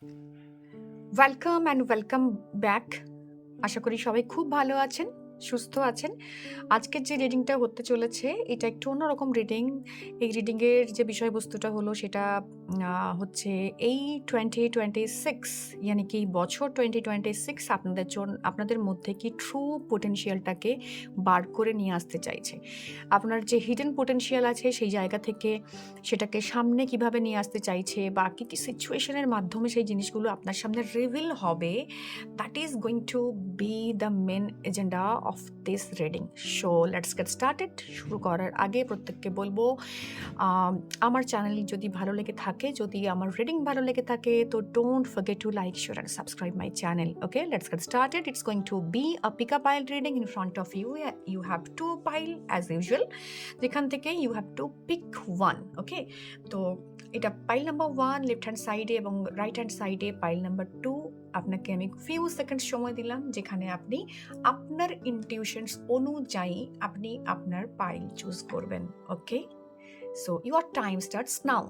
Welcome and welcome back. আশা করি সবাই খুব ভালো আছেন, সুস্থ আছেন। আজকের যে রিডিংটা হতে চলেছে এটা একটু অন্যরকম রিডিং। এই রিডিংয়ের যে বিষয়বস্তুটা হলো সেটা হচ্ছে এই 2026 ইয়ানি কি বছর 2026 আপনাদের মধ্যে কি ট্রু পোটেনশিয়ালটাকে বার করে নিয়ে আসতে চাইছে। আপনার যে হিডেন পোটেনশিয়াল আছে সেই জায়গা থেকে সেটাকে সামনে কিভাবে নিয়ে আসতে চাইছে বা কী কী সিচুয়েশনের মাধ্যমে সেই জিনিসগুলো আপনার সামনে রিভিল হবে, that is going to be the main agenda of this reading. So let's get started. শুরু করার আগে প্রত্যেককে বলবো, আমার চ্যানেল যদি ভালো লেগে থাকে, যদি আমার রিডিং ভালো লেগে থাকে, তো don't forget to like, share and subscribe my channel. Okay, let's get started. It's going to be a pick a pile reading in front of you. You have to pile as usual, যেখান থেকে you have to pick one. Okay, তো এটা pile number 1 left hand সাইডে এবং right hand সাইডে pile number 2। আপনাকে আমি few second সময় দিলাম, যেখানে আপনি আপনার ইনটিউশনস অনুযায়ী আপনি আপনার পাইল চুজ করবেন। Okay, so your time starts now.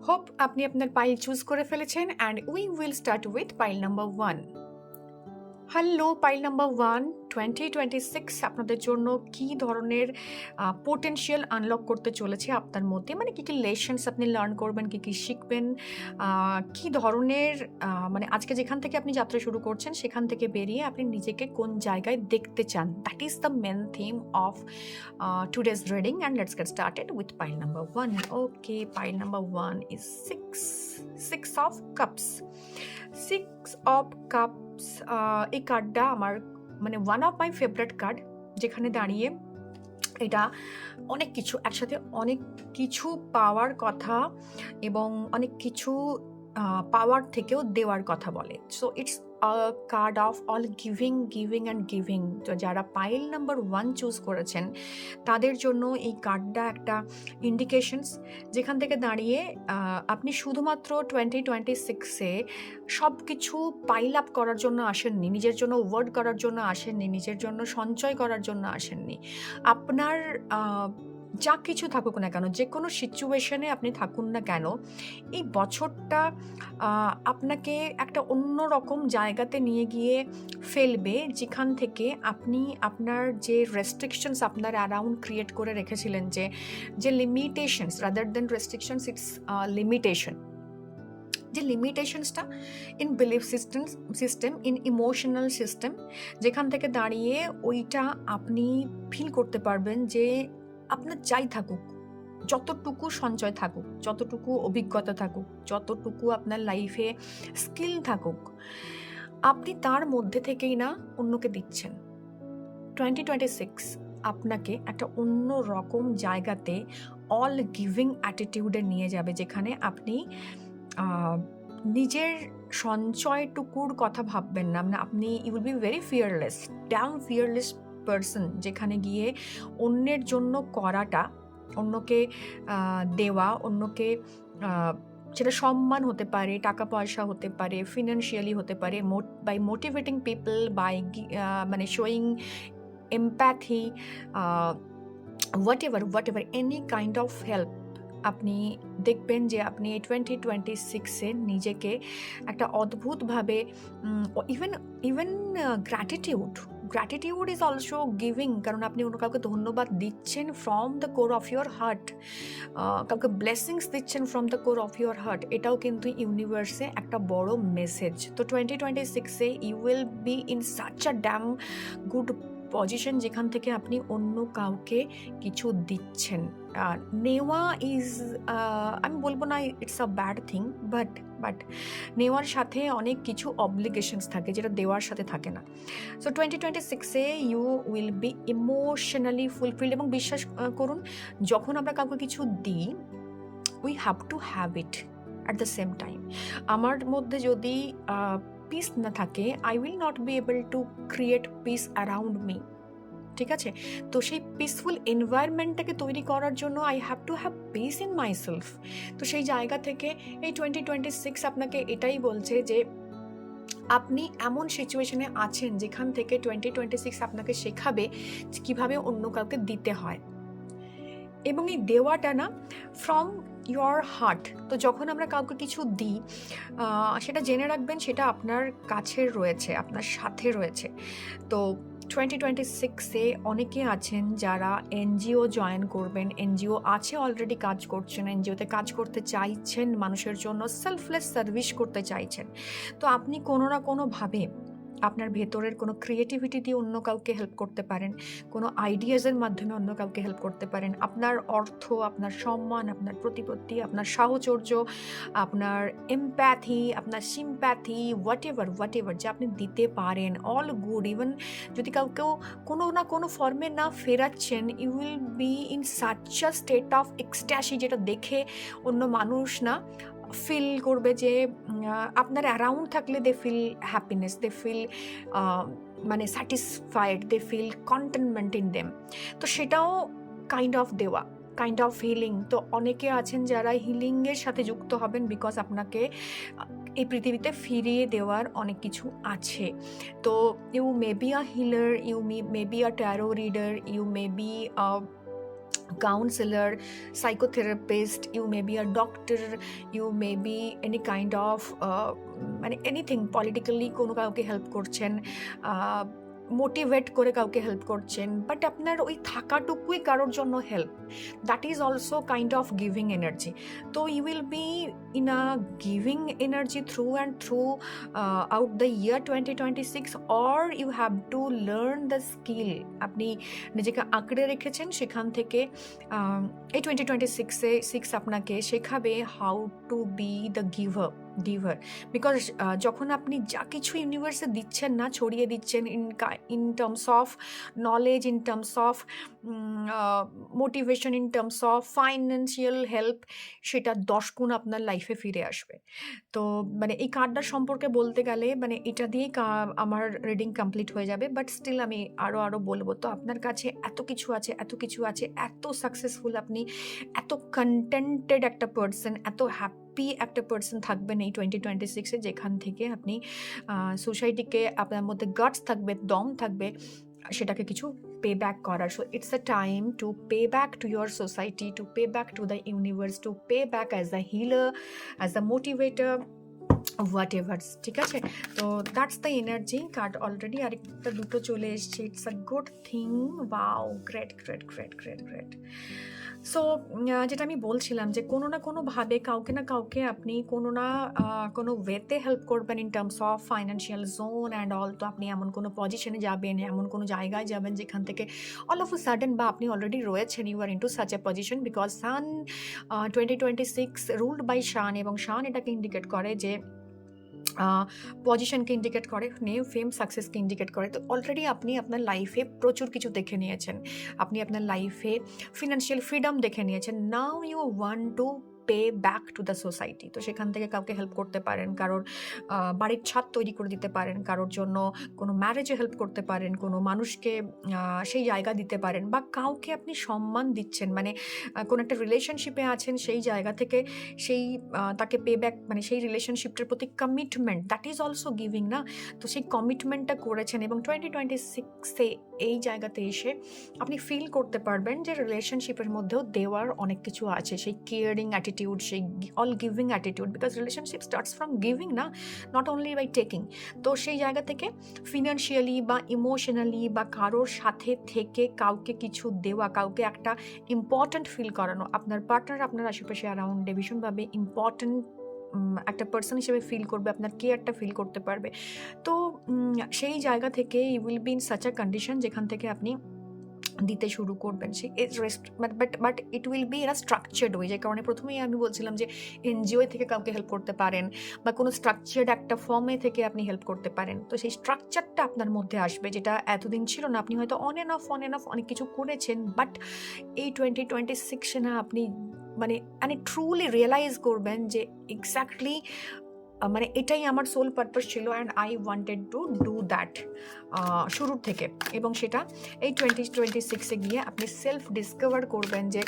Hope আপনি আপনার পাইল চুজ করে ফেলেছেন, and we will start with pile number 1। Hello pile number 1, 2026 আপনাদের জন্য কী ধরনের পোটেনশিয়াল আনলক করতে চলেছে আপনার মধ্যে, মানে কী কী লেসন্স আপনি লার্ন করবেন, কী কী শিখবেন, কী ধরনের মানে আজকে যেখান থেকে আপনি যাত্রা শুরু করছেন সেখান থেকে বেরিয়ে আপনি নিজেকে কোন জায়গায় দেখতে চান, that is the main theme of today's reading. And let's get started with pile number 1। Okay, pile number 1 is six of cups. Six of cups, এই কার্ডটা আমার মানে one of my favourite card, যেখানে দাঁড়িয়ে এটা অনেক কিছু একসাথে, অনেক কিছু পাওয়ার কথা এবং অনেক কিছু পাওয়ার থেকেও দেওয়ার কথা বলে। So it's card of all giving and giving. তো যারা পাইল নাম্বার 1 চুজ করেছেন তাদের জন্য এই কার্ডটা একটা ইন্ডিকেশনস, যেখান থেকে দাঁড়িয়ে আপনি শুধুমাত্র 2026-এ সব কিছু পাইল আপ করার জন্য আসেননি, নিজের জন্য ওয়ার্ড করার জন্য আসেননি, নিজের জন্য সঞ্চয় করার জন্য আসেননি। আপনার যা কিছু থাকুক না কেন, যে কোনো সিচুয়েশনে আপনি থাকুন না কেন, এই বছরটা আপনাকে একটা অন্য রকম জায়গাতে নিয়ে গিয়ে ফেলবে, যেখান থেকে আপনি আপনার যে রেস্ট্রিকশনস আপনার অ্যারাউন্ড ক্রিয়েট করে রেখেছিলেন, যে limitations, rather than restrictions, it's limitation, যে লিমিটেশনসটা in belief system, in emotional system, যেখান থেকে দাঁড়িয়ে ওইটা আপনি ফিল করতে পারবেন যে আপনার যাই থাকুক, যতটুকু সঞ্চয় থাকুক, যতটুকু অভিজ্ঞতা থাকুক, যতটুকু আপনার লাইফে স্কিল থাকুক, আপনি তার মধ্যে থেকেই না অন্যকে দিচ্ছেন। 2026 আপনাকে একটা অন্য রকম জায়গাতে অল গিভিং অ্যাটিটিউডে নিয়ে যাবে, যেখানে আপনি নিজের সঞ্চয়টুকুর কথা ভাববেন না। মানে আপনি you will be very fearless, damn fearless person, যেখানে গিয়ে অন্যের জন্য করাটা, অন্যকে দেওয়া, অন্যকে সেটা সম্মান হতে পারে, টাকা পয়সা হতে পারে, ফিনান্সিয়ালি হতে পারে, বাই মোটিভেটিং পিপল, বাই মানে showing empathy, whatever any kind of help. আপনি দেখবেন যে আপনি এই 2026-এ নিজেকে একটা অদ্ভুতভাবে even gratitude is also giving, কারণ আপনি অন্য কাউকে ধন্যবাদ দিচ্ছেন from the core of your heart, কাউকে ব্লেসিংস দিচ্ছেন from the core of your heart. এটাও কিন্তু ইউনিভার্সে একটা বড় মেসেজ। তো 2026-এ you will be in such a damn good position, যেখান থেকে আপনি অন্য কাউকে কিছু দিচ্ছেন। নেওয়া ইজ, আমি বলবো না it's a bad thing, but নেওয়ার সাথে অনেক কিছু অব্লিগেশনস থাকে, যেটা দেওয়ার সাথে থাকে না। সো 2026-এ you will be emotionally fulfilled. এবং বিশ্বাস করুন, যখন আমরা কাউকে কিছু দিই, we have to have it at the same time. আমার মধ্যে যদি পিস না থাকে, I will not be able to create peace around me. ঠিক আছে? তো সেই পিসফুল এনভায়রনমেন্টটাকে তৈরি করার জন্য I have to have peace in myself. তো সেই জায়গা থেকে এই 2026 আপনাকে এটাই বলছে যে আপনি এমন সিচুয়েশনে আছেন যেখান থেকে 2026 আপনাকে শেখাবে যে কীভাবে অন্য কাউকে দিতে হয়, এবং এই দেওয়াটা না ফ্রম ইয়োর হার্ট। তো যখন আমরা কাউকে কিছু দিই, সেটা জেনে রাখবেন সেটা আপনার কাছের রয়েছে, আপনার সাথে রয়েছে। তো 2026-এ অনেকে আছেন যারা এনজিও জয়েন করবেন, এনজিও আছে অলরেডি কাজ করছেন, এনজিওতে কাজ করতে চাইছেন, মানুষের জন্য সেলফলেস সার্ভিস করতে চাইছেন। তো আপনি কোনো না কোনোভাবে আপনার ভেতরের কোনো ক্রিয়েটিভিটি দিয়ে অন্য কাউকে হেল্প করতে পারেন, কোনো আইডিয়াজের মাধ্যমে অন্য কাউকে হেল্প করতে পারেন। আপনার অর্থ, আপনার সম্মান, আপনার প্রতিপত্তি, আপনার সাহচর্য, আপনার এমপ্যাথি, আপনার সিম্প্যাথি, হোয়াট এভার যে আপনি দিতে পারেন, অল গুড। ইভেন যদি কাউকেও কোনো না কোনো ফর্মে না ফেরাচ্ছেন, you will be in such a state of ecstasy, যেটা দেখে অন্য মানুষ না ফিল করবে যে আপনার অ্যারাউন্ড থাকলে they feel happiness, they feel মানে satisfied, they feel contentment in them. তো সেটাও কাইন্ড অফ দেওয়া, কাইন্ড অফ হিলিং। তো অনেকে আছেন যারা হিলিংয়ের সাথে যুক্ত হবেন, বিকজ আপনাকে এই পৃথিবীতে ফিরিয়ে দেওয়ার অনেক কিছু আছে। তো you may be a healer, you may be a tarot reader, you may be a counselor, psychotherapist, you may be a doctor, you may be any kind of মানে এনিথিং, পলিটিক্যালি কোনো কাউকে হেল্প করছেন, motivate করে কাউকে help করছেন, but আপনার ওই থাকাটুকুই কারোর জন্য help, that is also kind of giving energy. তো you will be in a giving energy through and throughout the year 2026, or you have to learn the skill. আপনি নিজেকে আঁকড়ে রেখেছেন, সেখান থেকে এই 2026 আপনাকে শেখাবে how to be the giver. Because যখন আপনি যা কিছু ইউনিভার্সে দিচ্ছেন না, ছড়িয়ে দিচ্ছেন in terms of knowledge, in terms of motivation, in terms of financial help, সেটা 10 গুণ আপনার লাইফে ফিরে আসবে। তো মানে এই কার্ডটার সম্পর্কে বলতে গেলে মানে এটা দিয়েই আমার রিডিং কমপ্লিট হয়ে যাবে, বাট স্টিল আমি আরও বলবো। তো আপনার কাছে এত কিছু আছে, এত সাকসেসফুল আপনি, এত কন্টেন্টেড একটা পার্সন, এত হ্যাপি একটা পার্সন থাকবেন এই 2026-এ, যেখান থেকে আপনি সোসাইটিকে, আপনার মধ্যে গাটস থাকবে, দম থাকবে সেটাকে কিছু পে ব্যাক করার। So it's a time to pay back to your society, to pay back to the universe, to pay back as a healer, as a motivator, whatevers. ঠিক আছে? তো that's the energy card. Already আরেকটা দুটো চলে এসছে। It's a good thing. Wow, great. So যেটা আমি বলছিলাম যে কোনো না কোনোভাবে কাউকে না কাউকে আপনি কোনো ওয়েতে হেল্প করবেন in terms of financial zone and all. তো আপনি এমন কোনো পজিশনে যাবেন, এমন কোনো জায়গায় যাবেন যেখান থেকে অল অফ আ সাডেন, বা আপনি অলরেডি রয়েছেন, you are into such a position, because sun 2026 ruled by sun, এবং শান এটাকে ইন্ডিকেট করে যে পজিশনকে ইন্ডিকেট করে, নেম, ফেম, সাকসেসকে ইন্ডিকেট করে। তো অলরেডি আপনি আপনার লাইফে প্রচুর কিছু দেখে নিয়েছেন, আপনি আপনার লাইফে ফিনান্সিয়াল ফ্রিডম দেখে নিয়েছেন। Now you want to pay back to the society. তো সেখান থেকে কাউকে হেল্প করতে পারেন, কারোর বাড়ির ছাদ তৈরি করে দিতে পারেন, কারোর জন্য কোনো ম্যারেজে হেল্প করতে পারেন, কোনো মানুষকে সেই জায়গা দিতে পারেন, বা কাউকে আপনি সম্মান দিচ্ছেন, মানে কোনো একটা রিলেশনশিপে আছেন, সেই জায়গা থেকে তাকে পে ব্যাক, মানে সেই রিলেশনশিপটার প্রতি commitment, that is also giving না? তো সেই কমিটমেন্টটা করেছেন, এবং 2026-এ এই জায়গাতে এসে আপনি ফিল করতে পারবেন যে রিলেশনশিপের মধ্যেও দেওয়ার অনেক কিছু আছে, সেই কেয়ারিং অ্যাটিটিউড, সেই all giving attitude, because relationship starts from giving না, নট অনলি বাই টেকিং। তো সেই জায়গা থেকে ফিনান্সিয়ালি বা ইমোশনালি বা কারোর সাথে থেকে কাউকে কিছু দেওয়া, কাউকে একটা ইম্পর্ট্যান্ট ফিল করানো, আপনার পার্টনার আপনার আশেপাশে অ্যারাউন্ডে ভীষণভাবে ইম্পর্ট্যান্ট একটা পার্সন হিসেবে ফিল করবে, আপনার কেয়ারটা ফিল করতে পারবে। তো সেই জায়গা থেকে you will be in such a condition যেখান থেকে আপনি দিতে শুরু করবেন। সেই but it will be in a structured way, যে কারণে প্রথমেই আমি বলছিলাম যে এনজিও থেকে কাউকে হেল্প করতে পারেন, বা কোনো স্ট্রাকচার্ড একটা ফর্মে থেকে আপনি হেল্প করতে পারেন। তো সেই স্ট্রাকচারটা আপনার মধ্যে আসবে, যেটা এতদিন ছিল না। আপনি হয়তো অন অ্যান্ড অফ অনেক কিছু করেছেন, বাট এই 2026-এ না আপনি মানে ট্রুলি রিয়েলাইজ করবেন যে এক্স্যাক্টলি মানে এটাই আমার সোল পারপাস ছিল and I wanted to do that শুরুর থেকে। এবং সেটা এই 2026-এ গিয়ে আপনি সেলফ ডিসকভার করবেন যে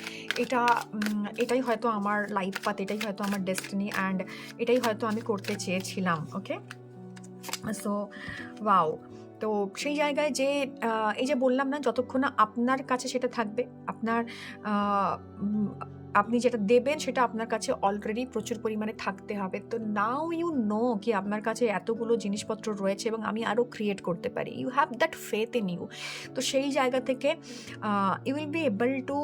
এটাই হয়তো আমার লাইফ পাথ, এটাই হয়তো আমার ডেস্টিনি, অ্যান্ড এটাই হয়তো আমি করতে চেয়েছিলাম। ওকে, সো ওয়াও। তো সেই জায়গায় যে এই যে বললাম না, যতক্ষণ না আপনার কাছে সেটা থাকবে, আপনি যেটা দেবেন সেটা আপনার কাছে অলরেডি প্রচুর পরিমাণে থাকতে হবে। তো নাও ইউ নো কি আপনার কাছে এতগুলো জিনিসপত্র রয়েছে এবং আমি আরও ক্রিয়েট করতে পারি। You have that faith in you. তো সেই জায়গা থেকে you will be able to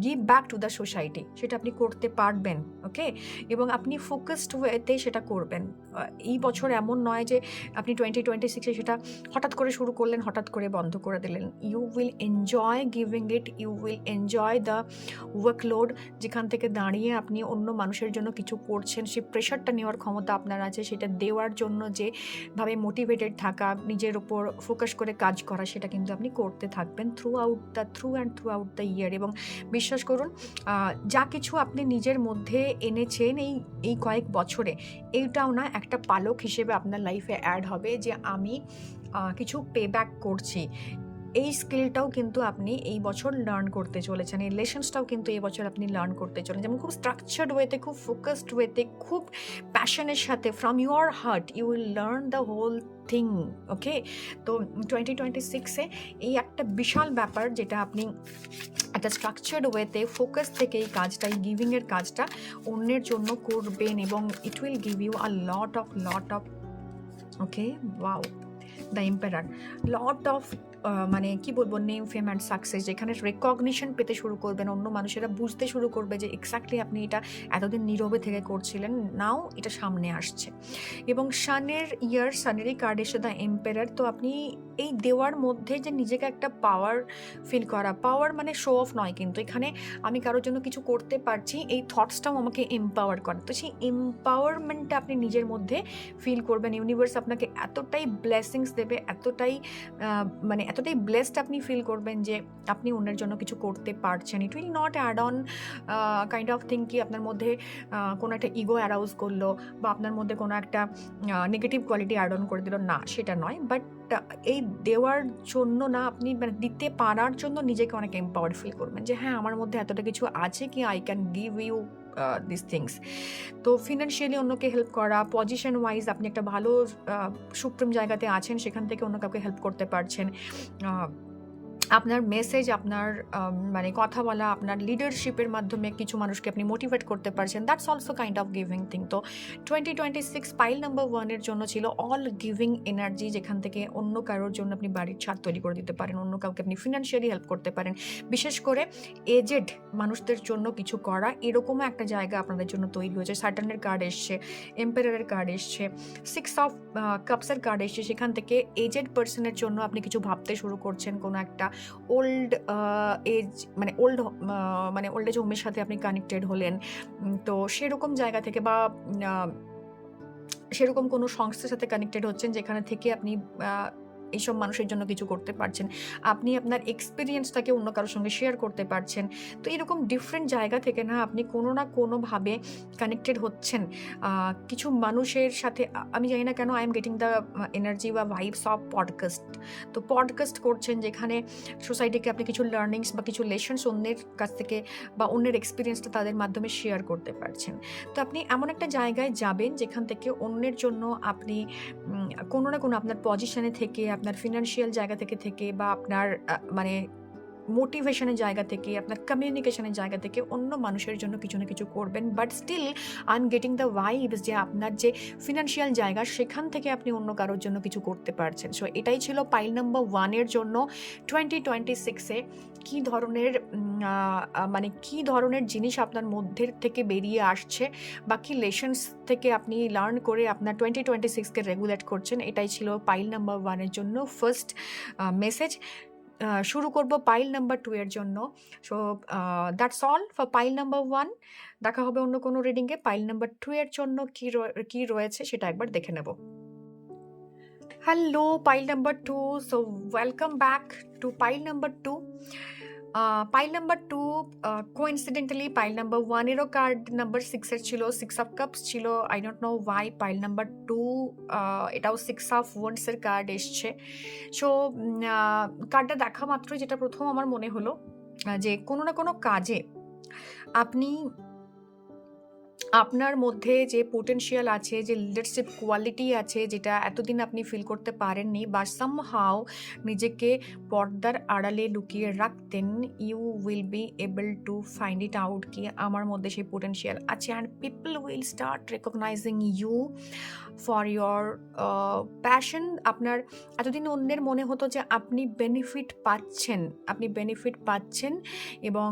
give back to the society, সেটা আপনি করতে পারবেন। ওকে, এবং আপনি ফোকাসড ওয়েতে সেটা করবেন। এই বছর এমন নয় যে আপনি 2026-এ সেটা হঠাৎ করে শুরু করলেন, হঠাৎ করে বন্ধ করে দিলেন। You will enjoy giving it, you will enjoy the workload, যেখান থেকে দাঁড়িয়ে আপনি অন্য মানুষের জন্য কিছু করছেন, সেই প্রেশারটা নেওয়ার ক্ষমতা আপনার আছে, সেটা দেওয়ার জন্য যেভাবে মোটিভেটেড থাকা, নিজের ওপর ফোকাস করে কাজ করা, সেটা কিন্তু আপনি করতে থাকবেন through and throughout the ইয়ার। এবং বিশ্বাস করুন, যা কিছু আপনি নিজের মধ্যে এনেছেন এই কয়েক বছরে, এইটাও না একটা পালক হিসেবে আপনার লাইফে অ্যাড হবে যে আমি কিছু পে ব্যাক করছি। এই স্কিলটাও কিন্তু আপনি এই বছর লার্ন করতে চলেছেন, এই লেসন্সটাও কিন্তু এই বছর আপনি লার্ন করতে চলেছেন। যেমন খুব স্ট্রাকচার্ড ওয়েতে, খুব ফোকাসড ওয়েতে, খুব প্যাশনের সাথে, from your heart you will learn the whole thing. Okay, তো 2026-এ এই একটা বিশাল ব্যাপার, যেটা আপনি একটা স্ট্রাকচার্ড ওয়েতে ফোকাস থেকে এই কাজটা, এই গিভিংয়ের কাজটা অন্যের জন্য করবেন, এবং it will give you a lot of okay, wow, the emperor, lot of মানে কি বলবো, নেম, ফেম অ্যান্ড সাকসেস, যেখানে রেকগনিশন পেতে শুরু করবেন, অন্য মানুষেরা বুঝতে শুরু করবে যে এক্স্যাক্টলি আপনি এটা এতদিন নীরবে থেকে করছিলেন, নাও এটা সামনে আসছে। এবং সানেরই কার্ড এসে দ্য এম্পারার। তো আপনি এই দেওয়ার মধ্যে যে নিজেকে একটা পাওয়ার ফিল করা, পাওয়ার মানে শো অফ নয়, কিন্তু এখানে আমি কারোর জন্য কিছু করতে পারছি, এই থটসটাও আমাকে এম্পাওয়ার করে। তো সেই এম্পাওয়ারমেন্টটা আপনি নিজের মধ্যে ফিল করবেন। ইউনিভার্স আপনাকে এতটাই ব্লেসিংস দেবে, এতটাই ব্লেসড আপনি ফিল করবেন যে আপনি অন্যের জন্য কিছু করতে পারছেন। It will not add on kind of thing কি আপনার মধ্যে কোনো একটা ইগো অ্যারাউজ করলো, বা আপনার মধ্যে কোনো একটা নেগেটিভ কোয়ালিটি অ্যাড অন করে দিল, না, সেটা নয়। বাট এই দেওয়ার জন্য না, আপনি মানে দিতে পারার জন্য নিজেকে অনেক এম্পাওয়ার ফিল করবেন, যে হ্যাঁ, আমার মধ্যে এতটা কিছু আছে কি I can give you this things. তো ফিনান্সিয়ালি অন্যকে হেল্প করা, পজিশন ওয়াইজ আপনি একটা ভালো সুপ্রিম জায়গাতে আছেন, সেখান থেকে অন্য কাউকে হেল্প করতে পারছেন। আপনার মেসেজ, আপনার মানে কথা বলা, আপনার লিডারশিপের মাধ্যমে কিছু মানুষকে আপনি মোটিভেট করতে পারছেন, that's also kind of giving thing. তো 2026 পাইল নাম্বার 1-এর জন্য ছিল অল গিভিং এনার্জি, যেখান থেকে অন্য কারোর জন্য আপনি বাড়ির ছাদ তৈরি করে দিতে পারেন, অন্য কাউকে আপনি ফিনান্সিয়ালি হেল্প করতে পারেন, বিশেষ করে এজেড মানুষদের জন্য কিছু করা, এরকমও একটা জায়গা আপনাদের জন্য তৈরি হয়েছে। সাটার্নের কার্ড এসছে, এম্পারারের কার্ড এসছে, 6 অফ কাপসের কার্ড এসছে, সেখান থেকে এজেড পার্সনের জন্য আপনি কিছু ভাবতে শুরু করছেন, কোনো একটা ওল্ড এজ মানে ওল্ড এজ হোমের সাথে আপনি কানেক্টেড হলেন। তো সেরকম জায়গা থেকে, বা সেরকম কোনো সংস্থার সাথে কানেক্টেড হচ্ছেন, যেখানে থেকে আপনি এইসব মানুষের জন্য কিছু করতে পারছেন, আপনি আপনার এক্সপিরিয়েন্সটাকে অন্য কারোর সঙ্গে শেয়ার করতে পারছেন। তো এরকম ডিফারেন্ট জায়গা থেকে না আপনি কোনো না কোনোভাবে কানেক্টেড হচ্ছেন কিছু মানুষের সাথে। আমি জানি না কেন I am getting the energy বা ভাইবস অফ পডকাস্ট। তো পডকাস্ট করছেন, যেখানে সোসাইটিকে আপনি কিছু লার্নিংস বা কিছু লেসন্স অন্যের কাছ থেকে বা অন্যের এক্সপিরিয়েন্সটা তাদের মাধ্যমে শেয়ার করতে পারছেন। তো আপনি এমন একটা জায়গায় যাবেন, যেখান থেকে অন্যের জন্য আপনি কোনো না কোনো আপনার পজিশনে থেকে, আপনার ফিনান্সিয়াল জায়গা থেকে, বা আপনার মানে মোটিভেশনের জায়গা থেকে, আপনার কমিউনিকেশনের জায়গা থেকে অন্য মানুষের জন্য কিছু না কিছু করবেন। But still I am getting the vibes যে আপনার যে ফিনান্সিয়াল জায়গা, সেখান থেকে আপনি অন্য কারোর জন্য কিছু করতে পারছেন। সো এটাই ছিল পাইল নাম্বার 1-এর জন্য 2026-এ কী ধরনের জিনিস আপনার মধ্যে থেকে বেরিয়ে আসছে, বা কি লেসন্স থেকে আপনি লার্ন করে আপনার 2026-কে রেগুলেট করছেন। এটাই ছিল পাইল নাম্বার 1-এর জন্য ফার্স্ট মেসেজ। শুরু করব পাইল নাম্বার 2-এর জন্য। So that's all for pile number 1। দেখা হবে অন্য কোনো রিডিংয়ে। পাইল নাম্বার 2-এর জন্য কি রয়েছে সেটা একবার দেখে নেব। Hello pile number 2, so welcome back to pile number 2। Pile number 2 coincidentally pile number 1 এরও কার্ড নাম্বার 6 এর ছিল, 6 অফ কাপস ছিল। I don't know why pile number 2 এটাও 6 অফ ওয়ান্ডস এর কার্ড এসছে। সো কার্ডটা দেখা মাত্রই যেটা প্রথম আমার মনে হলো যে কোনো না কোনো কাজে আপনি আপনার মধ্যে যে পোটেনশিয়াল আছে, যে লিডারশিপ কোয়ালিটি আছে, যেটা এতদিন আপনি ফিল করতে পারেননি বা সামহাও নিজেকে পর্দার আড়ালে লুকিয়ে রাখতেন, you will be able to find it out কি আমার মধ্যে সেই পোটেনশিয়াল আছে, and people will start recognising you for your passion. আপনার এতদিন অন্যের মনে হতো যে আপনি বেনিফিট পাচ্ছেন এবং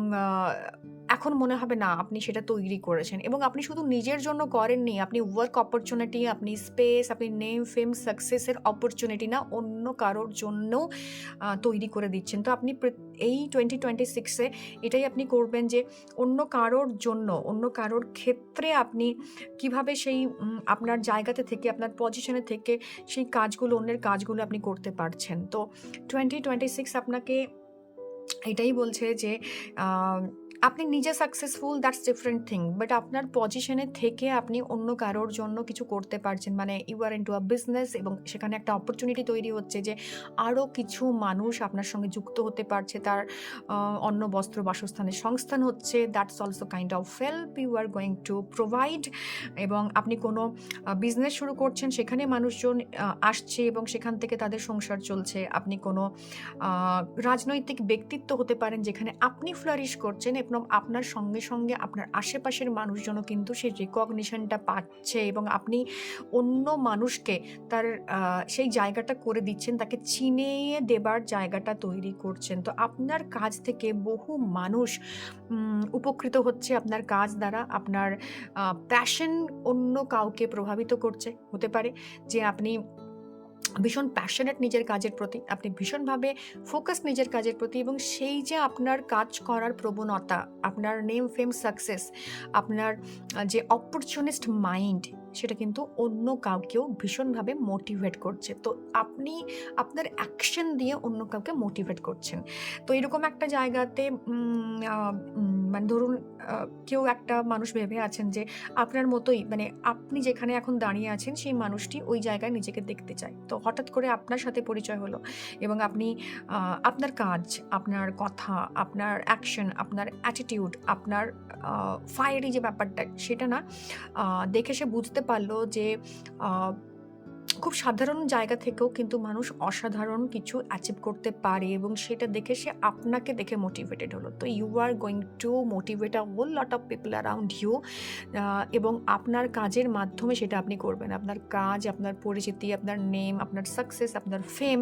এখন মনে হবে না আপনি সেটা তৈরি করেছেন, এবং আপনি শুধু নিজের জন্য করেননি, আপনি ওয়ার্ক অপরচুনিটি, আপনি স্পেস, আপনি নেম ফেম সাকসেসের অপরচুনিটি না অন্য কারোর জন্যও তৈরি করে দিচ্ছেন। তো আপনি এই 2026-এ এটাই আপনি করবেন যে অন্য কারোর জন্য, অন্য কারোর ক্ষেত্রে আপনি কিভাবে সেই আপনার জায়গাতে থেকে, আপনার পজিশনে থেকে সেই কাজগুলো, অন্যের কাজগুলো আপনি করতে পারছেন। তো 2026 আপনাকে এটাই বলছে যে আপনি নিজে successful, that's different thing, but আপনার পজিশনে থেকে আপনি অন্য কারোর জন্য কিছু করতে পারছেন, মানে you are into a business, এবং সেখানে একটা অপরচুনিটি তৈরি হচ্ছে যে আরও কিছু মানুষ আপনার সঙ্গে যুক্ত হতে পারছে, তার অন্ন বস্ত্র বাসস্থানের সংস্থান হচ্ছে, that's also kind of help you are going to provide. এবং আপনি কোনো বিজনেস শুরু করছেন, সেখানে মানুষজন আসছে এবং সেখান থেকে তাদের সংসার চলছে। আপনি কোনো রাজনৈতিক ব্যক্তিত্ব হতে পারেন যেখানে আপনি ফ্লারিশ করছেন এবং আপনার সঙ্গে সঙ্গে আপনার আশেপাশের মানুষজনও কিন্তু সেই রেকগনিশনটা পাচ্ছে, এবং আপনি অন্য মানুষকে তার সেই জায়গাটা করে দিচ্ছেন, তাকে চিনিয়ে দেবার জায়গাটা তৈরি করছেন। তো আপনার কাজ থেকে বহু মানুষ উপকৃত হচ্ছে আপনার কাজ দ্বারা। আপনার প্যাশন অন্য কাউকে প্রভাবিত করছে, হতে পারে যে আপনি ভীষণ প্যাশনেট নিজের কাজের প্রতি, আপনি ভীষণভাবে ফোকাস নিজের কাজের প্রতি, এবং সেই যে আপনার কাজ করার প্রবণতা, আপনার নেম ফেম সাকসেস, আপনার যে অপরচুনিস্ট মাইন্ড, সেটা কিন্তু অন্য কাউকেও ভীষণভাবে মোটিভেট করছে। তো আপনি আপনার অ্যাকশন দিয়ে অন্য কাউকে মোটিভেট করছেন। তো এরকম একটা জায়গাতে মানে ধরুন কেউ একটা মানুষ ভেবে আছেন যে আপনার মতোই, মানে আপনি যেখানে এখন দাঁড়িয়ে আছেন সেই মানুষটি ওই জায়গায় নিজেকে দেখতে চায়। তো হঠাৎ করে আপনার সাথে পরিচয় হলো এবং আপনি আপনার কাজ, আপনার কথা, আপনার অ্যাকশন, আপনার অ্যাটিটিউড, আপনার ফায়ারি যে ব্যাপারটা, সেটা না দেখে সে বুঝতে পারলো যে খুব সাধারণ জায়গা থেকেও কিন্তু মানুষ অসাধারণ কিছু অ্যাচিভ করতে পারে, এবং সেটা দেখে সে আপনাকে দেখে মোটিভেটেড হলো। তো you are going to motivate a whole lot of people around you, এবং আপনার কাজের মাধ্যমে সেটা আপনি করবেন। আপনার কাজ, আপনার পরিচিতি, আপনার নেম, আপনার সাকসেস, আপনার ফেম,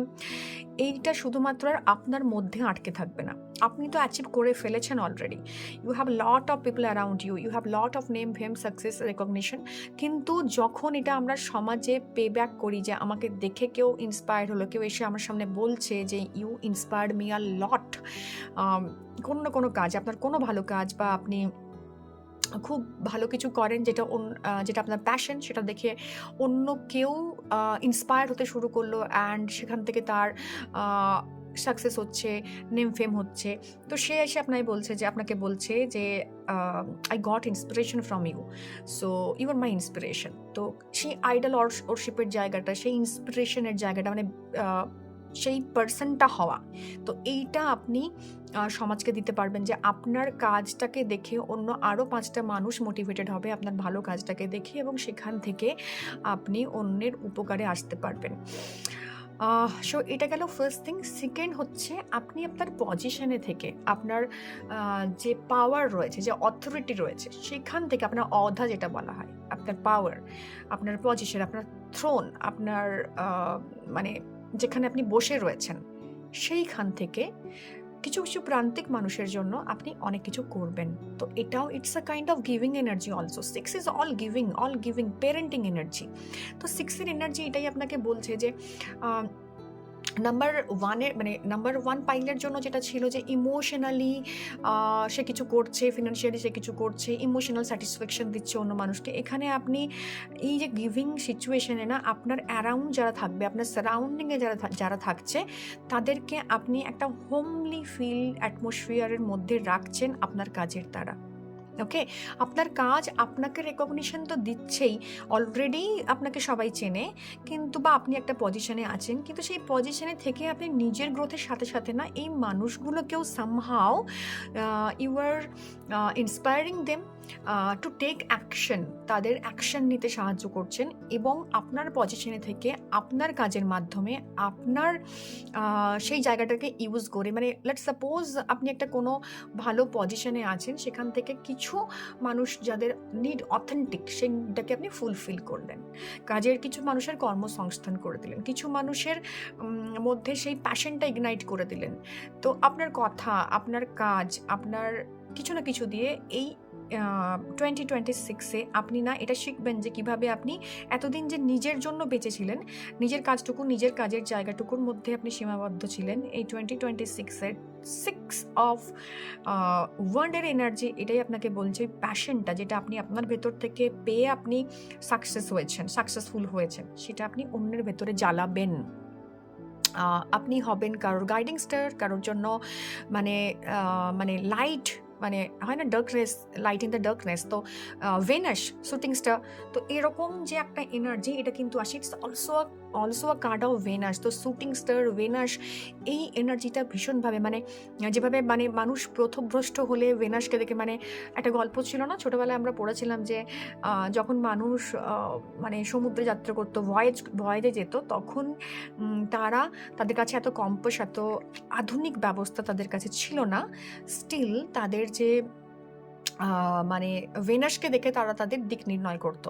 এইটা শুধুমাত্র আর আপনার মধ্যে আটকে থাকবে না। আপনি তো অ্যাচিভ করে ফেলেছেন already, you have lot of people around you, you have lot of name fame success recognition. কিন্তু যখন এটা আমরা সমাজে পে ব্যাক করি, যে আমাকে দেখে কেউ ইন্সপায়ার্ড হলো, কেউ এসে আমার সামনে বলছে যে ইউ ইন্সপায়ার্ড মি আ লট, কোনো না কোনো কাজ, আপনার কোনো ভালো কাজ, বা আপনি খুব ভালো কিছু করেন যেটা আপনার প্যাশন, সেটা দেখে অন্য কেউ ইন্সপায়ার হতে শুরু করলো, অ্যান্ড সেখান থেকে তার সাকসেস হচ্ছে, নেম ফেম হচ্ছে। তো সে এসে আপনাকে বলছে যে I got inspiration from you, so you are my inspiration. তো সেই আইডল ওরশিপের জায়গাটা, সেই ইন্সপিরেশনের জায়গাটা, মানে সেই পার্সনটা হওয়া, তো এইটা আপনি সমাজকে দিতে পারবেন, যে আপনার কাজটাকে দেখে অন্য আরও 5টা মানুষ মোটিভেটেড হবে আপনার ভালো কাজটাকে দেখে, এবং সেখান থেকে আপনি অন্যের উপকারে আসতে পারবেন। সো এটা গেল ফার্স্ট থিং। সেকেন্ড হচ্ছে, আপনি আপনার পজিশনে থেকে, আপনার যে পাওয়ার রয়েছে, যে অথরিটি রয়েছে, সেখান থেকে আপনার অধা যেটা বলা হয়, আপনার পাওয়ার, আপনার পজিশন, আপনার থ্রোন, আপনার মানে যেখানে আপনি বসে রয়েছেন, সেইখান থেকে কিছু কিছু প্রান্তিক মানুষের জন্য আপনি অনেক কিছু করবেন। তো এটাও it's a kind of giving energy also. 6 is all giving parenting energy. তো 6 এর এনার্জি এটাই আপনাকে বলছে যে নাম্বার ওয়ান পাইলের জন্য যেটা ছিল যে ইমোশনালি সে কিছু করছে, ফিনান্সিয়ালি সে কিছু করছে, ইমোশনাল স্যাটিসফ্যাকশন দিচ্ছে অন্য মানুষকে। এখানে আপনি এই যে গিভিং সিচুয়েশনে না, আপনার অ্যারাউন্ড যারা থাকবে, আপনার সারাউন্ডিংয়ে যারা থাকছে, তাদেরকে আপনি একটা হোমলি ফিল অ্যাটমসফিয়ারের মধ্যে রাখছেন আপনার কাজের দ্বারা। ওকে, আপনার কাজ আপনাকে রেকগনিশন তো দিচ্ছেই, অলরেডি আপনাকে সবাই চেনে, কিন্তু বা আপনি একটা পজিশনে আছেন, কিন্তু সেই পজিশনে থেকে আপনি নিজের গ্রোথের সাথে সাথে না এই মানুষগুলোকেও somehow you are inspiring them to take action, তাদের অ্যাকশন নিতে সাহায্য করছেন, এবং আপনার পজিশনে থেকে আপনার কাজের মাধ্যমে আপনার সেই জায়গাটাকে ইউজ করে, মানে লেটস সাপোজ আপনি একটা কোনো ভালো পজিশনে আছেন, সেখান থেকে কিছু মানুষ যাদের নিড অথেন্টিক, সেটাকে আপনি ফুলফিল করলেন, কাজের কিছু মানুষের কর্মসংস্থান করে দিলেন, কিছু মানুষের মধ্যে সেই প্যাশনটা ইগনাইট করে দিলেন। তো আপনার কথা, আপনার কাজ, আপনার কিছু না কিছু দিয়ে এই 2026-এ আপনি না এটা শিখবেন যে কিভাবে আপনি এতদিন যে নিজের জন্য বেঁচেছিলেন, নিজের কাজটুকু, নিজের কাজের জায়গাটুকুর মধ্যে আপনি সীমাবদ্ধ ছিলেন, এই 2026-এর 6 অফ ওয়ান্ডার এনার্জি এটাই আপনাকে বলছে, প্যাশনটা যেটা আপনি আপনার ভেতর থেকে পেয়ে আপনি সাকসেসফুল হয়েছেন, সেটা আপনি অন্যের ভেতরে জ্বালাবেন। আপনি হবেন কারোর গাইডিং স্টার, কারোর জন্য মানে মানে লাইট, মানে হয় না darkness, light in the darkness, তো ভেনাস শুটিং স্টার, তো এরকম যে একটা এনার্জি, এটা কিন্তু আসে, it's also a card of venous. তো শুটিং স্টার, ভেনাস, এই এনার্জিটা ভীষণভাবে মানে যেভাবে মানে মানুষ পথভ্রষ্ট হলে ভেনাসকে দেখে, মানে একটা গল্প ছিল না ছোটোবেলায় আমরা পড়েছিলাম যে যখন মানুষ মানে সমুদ্রে যাত্রা করতো, ভয়েজে যেত, তখন তাদের কাছে এত কম্পাস, এত আধুনিক ব্যবস্থা তাদের কাছে ছিল না, স্টিল তাদের যে মানে ভেনাসকে দেখে তারা তাদের দিক নির্ণয় করত।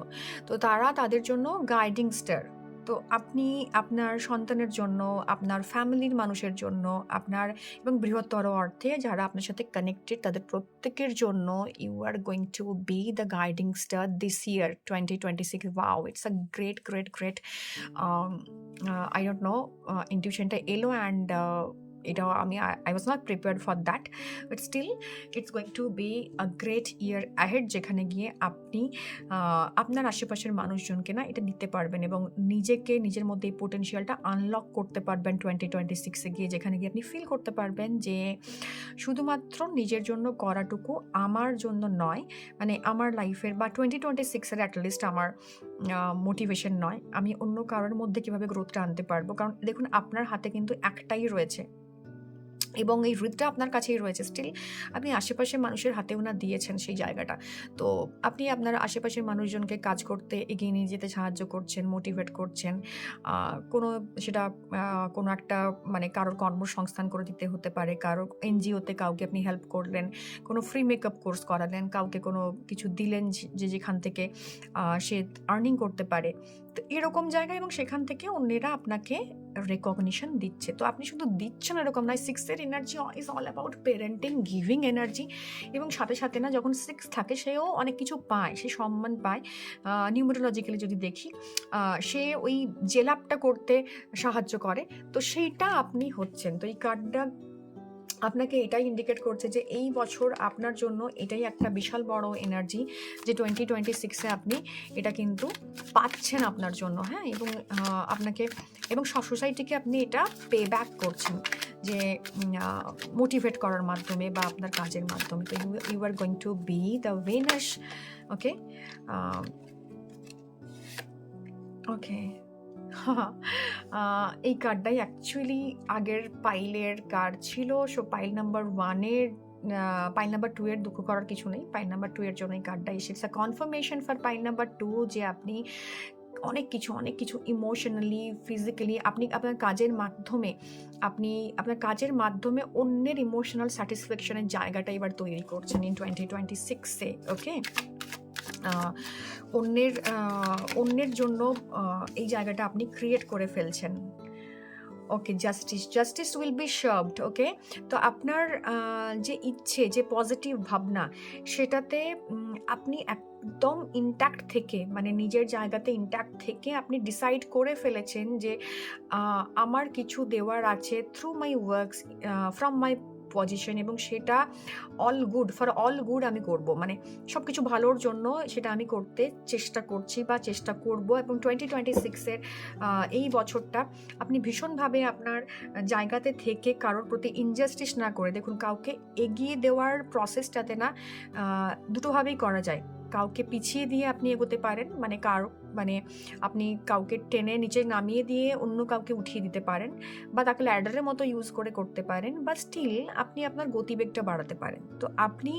তো তারা তাদের জন্য গাইডিং স্টার। তো আপনি আপনার সন্তানের জন্য, আপনার ফ্যামিলির মানুষের জন্য, আপনার এবং বৃহত্তর অর্থে যারা আপনার সাথে কানেক্টেড, তাদের প্রত্যেকের জন্য you are going to be the guiding star this year 2026। Wow, it's a great great great, I don't know, ইনটিউশনটা এলো, অ্যান্ড এটাও I was not prepared for that, but still it's going to be a great year ahead, যেখানে গিয়ে আপনি আপনার আশেপাশের মানুষজনকে না এটা দিতে পারবেন, এবং নিজের মধ্যে এই পোটেনশিয়ালটা আনলক করতে পারবেন 2026-এ গিয়ে, যেখানে গিয়ে আপনি ফিল করতে পারবেন যে শুধুমাত্র নিজের জন্য করাটুকু আমার জন্য নয়, মানে আমার লাইফের বা 2026-এর অ্যাটলিস্ট আমার মোটিভেশন নয়, আমি অন্য কারোর মধ্যে কীভাবে গ্রোথটা আনতে পারবো। কারণ দেখুন, আপনার হাতে কিন্তু একটাই রয়েছে, এবং এই হৃদটা আপনার কাছেই রয়েছে, স্টিল আপনি আশেপাশের মানুষের হাতেও না দিয়েছেন সেই জায়গাটা। তো আপনি আপনার আশেপাশের মানুষজনকে কাজ করতে এগিয়ে নিয়ে যেতে সাহায্য করছেন, মোটিভেট করছেন, সেটা কোনো একটা মানে কারোর কর্মসংস্থান করে দিতে হতে পারে, কারোর এনজিওতে কাউকে আপনি হেল্প করলেন, কোনো ফ্রি মেকআপ কোর্স করালেন, কাউকে কোনো কিছু দিলেন যে যেখান থেকে সে আর্নিং করতে পারে, তো এরকম জায়গা, এবং সেখান থেকে অন্যেরা আপনাকে রেকগনিশন দিচ্ছে। তো আপনি শুধু দিচ্ছেন এরকম নয়, 6-এর energy is all about parenting, giving energy, এবং সাথে সাথে না যখন 6 থাকে সেও অনেক কিছু পায়, সে সম্মান পায়, নিউমেরোলজিক্যালি যদি দেখি সে ওই জেলাপটা করতে সাহায্য করে, তো সেইটা আপনি হচ্ছেন। তো এই কার্ডটা আপনাকে এটাই ইন্ডিকেট করছে যে এই বছর আপনার জন্য এটাই একটা বিশাল বড় এনার্জি, যে 2026-এ আপনি এটা কিন্তু পাচ্ছেন আপনার জন্য, হ্যাঁ, এবং আপনাকে এবং সোসাইটিকে আপনি এটা পে ব্যাক করছেন, যে মোটিভেট করার মাধ্যমে বা আপনার কাজের মাধ্যমে। তো you are going to be the Venus. Okay, okay, এই কার্ডটাই অ্যাকচুয়ালি আগের পাইলের কার্ড ছিল। সো পাইল নাম্বার 1-এর, পাইল নাম্বার 2-এর দুঃখ করার কিছু নেই, পাইল নাম্বার 2-এর জন্য এই কার্ডটা এসেছে। It's a confirmation for pile number 2 যে আপনি অনেক কিছু ইমোশনালি, ফিজিক্যালি আপনি আপনার কাজের মাধ্যমে অন্যের ইমোশনাল স্যাটিসফ্যাকশনের জায়গাটা এবার তৈরি করছেন ইন 2026-এ। ওকে, অন্যের জন্য এই জায়গাটা আপনি ক্রিয়েট করে ফেলছেন। ওকে, জাস্টিস উইল বি সার্ভড। ওকে, তো আপনার যে ইচ্ছে, যে পজিটিভ ভাবনা, সেটাতে আপনি একদম ইনট্যাক্ট থেকে, মানে নিজের জায়গাতে ইনট্যাক্ট থেকে আপনি ডিসাইড করে ফেলেছেন যে আমার কিছু দেওয়ার আছে through my works, from my position, এবং সেটা ফর অল গুড আমি করব, মানে সব কিছু ভালোর জন্য সেটা আমি করতে চেষ্টা করছি বা চেষ্টা করব। এবং 2026-এর এই বছরটা আপনি ভীষণভাবে আপনার জায়গাতে থেকে কারোর প্রতি ইনজাস্টিস না করে, দেখুন, কাউকে এগিয়ে দেওয়ার প্রসেসটাতে না দুটোভাবেই করা যায়। কাউকে পিছিয়ে দিয়ে আপনি এগোতে পারেন, মানে আপনি কাউকে টেনে নিচে নামিয়ে দিয়ে অন্য কাউকে উঠিয়ে দিতে পারেন, বা তাকে ল্যাডারের মতো ইউজ করে করতে পারেন, বা স্টিল আপনি আপনার গতিবেগটা বাড়াতে পারেন। তো আপনি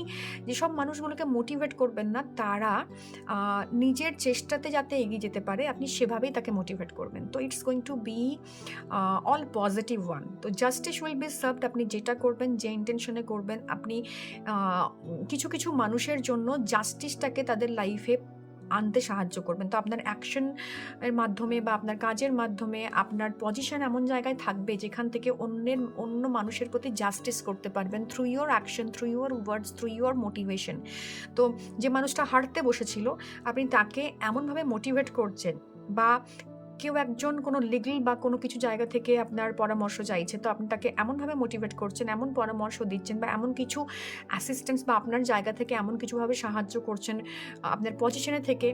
যেসব মানুষগুলোকে মোটিভেট করবেন না, তারা নিজের চেষ্টাতে যাতে এগিয়ে যেতে পারে, আপনি সেভাবেই তাকে মোটিভেট করবেন। তো it's going to be all positive one. তো জাস্টিস উইল বি সার্ভড। আপনি যেটা করবেন, যে ইন্টেনশনে করবেন, আপনি কিছু কিছু মানুষের জন্য জাস্টিসটাকে তাদের লাইফে আনতে সাহায্য করবেন। তো আপনার অ্যাকশন এর মাধ্যমে বা আপনার কাজের মাধ্যমে আপনার পজিশন এমন জায়গায় থাকবে যেখান থেকে অন্য মানুষের প্রতি জাস্টিস করতে পারবেন, through your action, through your words, through your motivation. তো যে মানুষটা হারতে বসেছিল, আপনি তাকে এমনভাবে মোটিভেট করছেন, বা কেউ একজন কোনো লিগ্যাল বা কোনো কিছু জায়গা থেকে আপনার পরামর্শ চাইছে, তো আপনি তাকে এমনভাবে মোটিভেট করছেন, এমন পরামর্শ দিচ্ছেন, বা এমন কিছু অ্যাসিস্ট্যান্স বা আপনার জায়গা থেকে এমন কিছুভাবে সাহায্য করছেন আপনার পজিশনে থেকে,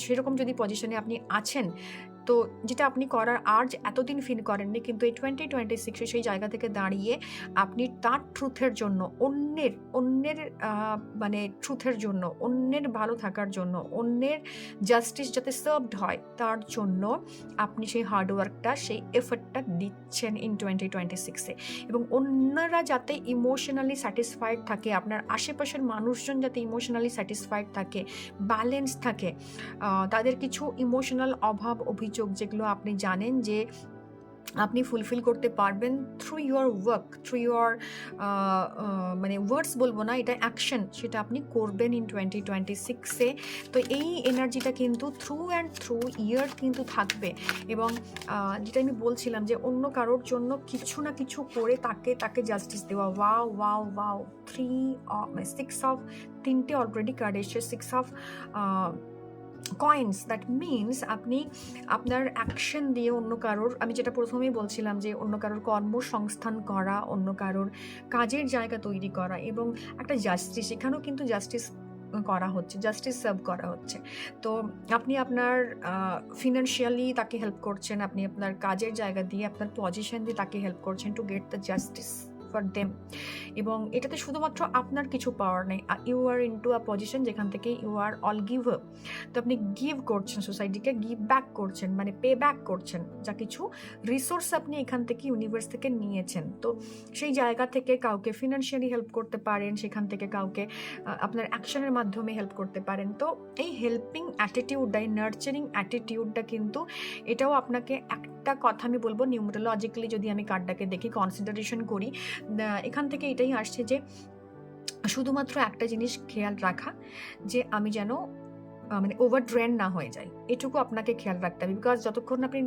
সেরকম যদি পজিশনে আপনি আছেন, তো যেটা আপনি করার আর এতদিন ফিল করেননি, কিন্তু এই 2026-এ সেই জায়গা থেকে দাঁড়িয়ে আপনি তার ট্রুথের জন্য, অন্যের মানে ট্রুথের জন্য, অন্যের ভালো থাকার জন্য, অন্যের জাস্টিস যাতে সার্ভড হয়, তার জন্য আপনি সেই হার্ডওয়ার্কটা, সেই এফর্টটা দিচ্ছেন ইন 2026-এ। এবং অন্যরা যাতে ইমোশনালি স্যাটিসফাইড থাকে, আপনার আশেপাশের মানুষজন যাতে ইমোশনালি স্যাটিসফাইড থাকে, ব্যালেন্স থাকে, তাদের কিছু ইমোশনাল অভাব অভিযোগ যেগুলো আপনি জানেন যে আপনি ফুলফিল করতে পারবেন through your work, through your মানে ওয়ার্ডস বলবো না, এটা অ্যাকশন, সেটা আপনি করবেন ইন 2026-এ। তো এই এনার্জিটা কিন্তু থ্রু অ্যান্ড থ্রু ইয়ার কিন্তু থাকবে। এবং যেটা আমি বলছিলাম যে অন্য কারোর জন্য কিছু না কিছু করে তাকে জাস্টিস দেওয়া। ওয়াও ওয়াও ওয়াও, 6 অফ, 3টে অলরেডি কার্ড এসছে, 6 অফ কয়েন্স। দ্যাট মিনস আপনি আপনার অ্যাকশন দিয়ে অন্য কারোর, আমি যেটা প্রথমেই বলছিলাম যে অন্য কারোর কর্মসংস্থান করা, অন্য কারোর কাজের জায়গা তৈরি করা, এবং একটা জাস্টিস, এখানেও কিন্তু জাস্টিস করা হচ্ছে, জাস্টিস সার্ভ করা হচ্ছে। তো আপনি আপনার ফিনান্সিয়ালি তাকে হেল্প করছেন, আপনি আপনার কাজের জায়গা দিয়ে, আপনার পজিশন দিয়ে তাকে হেল্প করছেন to get the justice for them. এবং এটাতে শুধুমাত্র আপনার কিছু পাওয়ার নেই, you are into a position যেখান থেকে ইউ আর অল গিভার। তো আপনি গিভ করছেন সোসাইটিকে, গিভ ব্যাক করছেন, মানে পে ব্যাক করছেন যা কিছু রিসোর্স আপনি এখান থেকে ইউনিভার্স থেকে নিয়েছেন। তো সেই জায়গা থেকে কাউকে ফিনান্সিয়ালি হেল্প করতে পারেন, সেখান থেকে কাউকে আপনার অ্যাকশনের মাধ্যমে হেল্প করতে পারেন। তো এই হেল্পিং অ্যাটিটিউডটা, এই নার্চারিং অ্যাটিটিউডটা কিন্তু, এটাও আপনাকে একটা কথা আমি বলবো, নিউমেরোলজিক্যালি যদি আমি কার্ডটাকে দেখি, কনসিডারেশন করি, এখান থেকে এটাই আসছে যে শুধুমাত্র একটা জিনিস খেয়াল রাখা, যে আমি যেন মানে ওভার ড্রেন না হয়ে যাই, এটুকু আপনাকে খেয়াল রাখতে হবে। বিকজ যতক্ষণ আপনি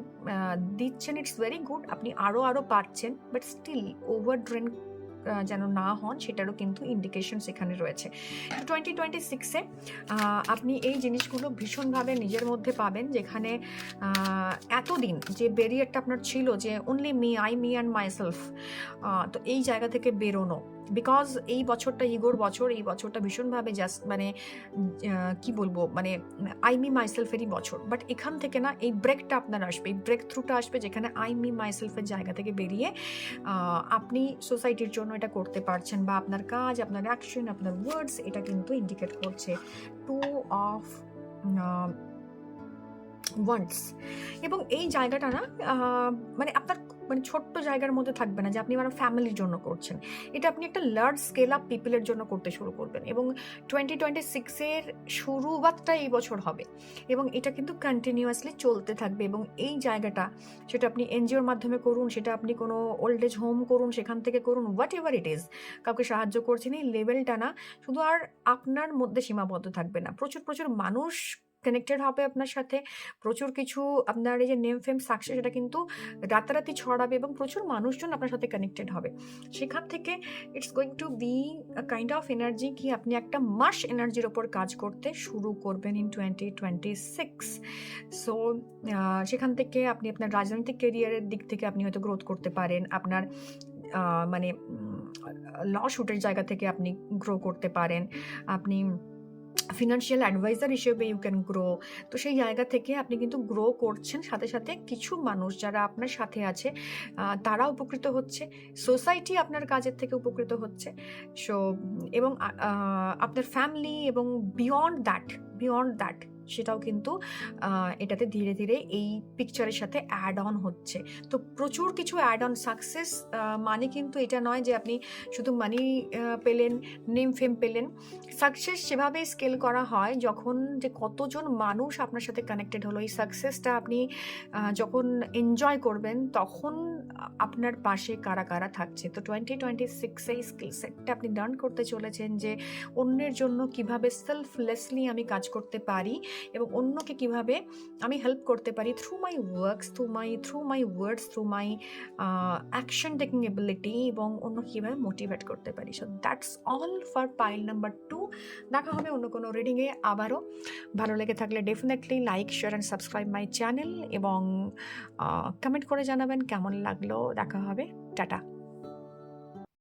দিচ্ছেন, ইটস ভেরি গুড, আপনি আরও পাচ্ছেন, বাট স্টিল ওভার ড্রেন যেন না হন, সেটারও কিন্তু ইন্ডিকেশন সেখানে রয়েছে। 2026-এ আপনি এই জিনিসগুলো ভীষণভাবে নিজের মধ্যে পাবেন, যেখানে এতদিন যে ব্যারিয়ারটা আপনার ছিল যে অনলি মি অ্যান্ড মাইসেলফ, তো এই জায়গা থেকে বেরোনো। বিকজ এই বছরটা ইগোর বছর, এই বছরটা ভীষণভাবে জাস্ট মানে কি বলবো, মানে মি মাইসেলফেরই বছর। বাট এখান থেকে না এই ব্রেকটা আপনার আসবে, এই ব্রেক থ্রুটা আসবে, যেখানে মি মাইসেলফের জায়গা থেকে বেরিয়ে আপনি সোসাইটির জন্য এটা করতে পারছেন, বা আপনার কাজ, আপনার অ্যাকশন, আপনার ওয়ার্ডস, এটা কিন্তু ইন্ডিকেট করছে 2 অফ ওয়ান্টস। এবং এই জায়গাটা না মানে আপনার মানে ছোট্ট জায়গার মধ্যে থাকবে না যে আপনি মানে ফ্যামিলির জন্য করছেন, এটা আপনি একটা লার্জ স্কেল আপ পিপলের জন্য করতে শুরু করবেন। এবং 2026-এর শুরুবাতটা এই বছর হবে, এবং এটা কিন্তু কন্টিনিউয়াসলি চলতে থাকবে। এবং এই জায়গাটা, সেটা আপনি এনজিওর মাধ্যমে করুন, সেটা আপনি কোনো ওল্ড এজ হোম করুন, সেখান থেকে করুন, হোয়াট এভার ইট ইজ, কাউকে সাহায্য করছেন, এই লেভেলটা না শুধু আর আপনার মধ্যে সীমাবদ্ধ থাকবে না, প্রচুর প্রচুর মানুষ কানেক্টেড হবে আপনার সাথে, প্রচুর কিছু আপনার এই যে নেম ফেম সাকসেস এটা কিন্তু রাতারাতি ছড়াবে এবং প্রচুর মানুষজন আপনার সাথে কানেক্টেড হবে। সেখান থেকে it's going to be kind of energy কি আপনি একটা মাস এনার্জির ওপর কাজ করতে শুরু করবেন ইন 2026। সো সেখান থেকে আপনি আপনার রাজনৈতিক কেরিয়ারের দিক থেকে আপনি হয়তো গ্রোথ করতে পারেন, আপনার মানে ল শুটের জায়গা থেকে আপনি গ্রো করতে পারেন, আপনি ফিনান্সিয়াল অ্যাডভাইজার হিসেবে ইউ ক্যান গ্রো। তো সেই জায়গা থেকে আপনি কিন্তু গ্রো করছেন, সাথে সাথে কিছু মানুষ যারা আপনার সাথে আছে তারা উপকৃত হচ্ছে, সোসাইটি আপনার কাজের থেকে উপকৃত হচ্ছে। সো এবং আপনার ফ্যামিলি এবং বিয়ন্ড দ্যাট সেটাও কিন্তু এটাতে ধীরে ধীরে এই পিকচারের সাথে অ্যাড অন হচ্ছে। তো প্রচুর কিছু অ্যাড অন সাকসেস মানে কিন্তু এটা নয় যে আপনি শুধু মানি পেলেন, নেম ফেম পেলেন। সাকসেস সেভাবেই স্কেল করা হয় যখন যে কতজন মানুষ আপনার সাথে কানেক্টেড হলো, এই সাকসেসটা আপনি যখন এনজয় করবেন তখন আপনার পাশে কারা কারা থাকছে। তো 2026 এই স্কিল সেটটা আপনি লার্ন করতে চলেছেন যে অন্যের জন্য কিভাবে সেলফলেসলি আমি কাজ করতে পারি এবং অন্যকে কিভাবে আমি হেল্প করতে পারি through my works, through my words, through my action taking ability, এবং অন্য কীভাবে মোটিভেট করতে পারি। So that's all for pile number 2। দেখা হবে অন্য কোনো রিডিংয়ে আবারও। ভালো লেগে থাকলে definitely like, share and subscribe my channel এবং কমেন্ট করে জানাবেন কেমন লাগলো। দেখা হবে, টাটা।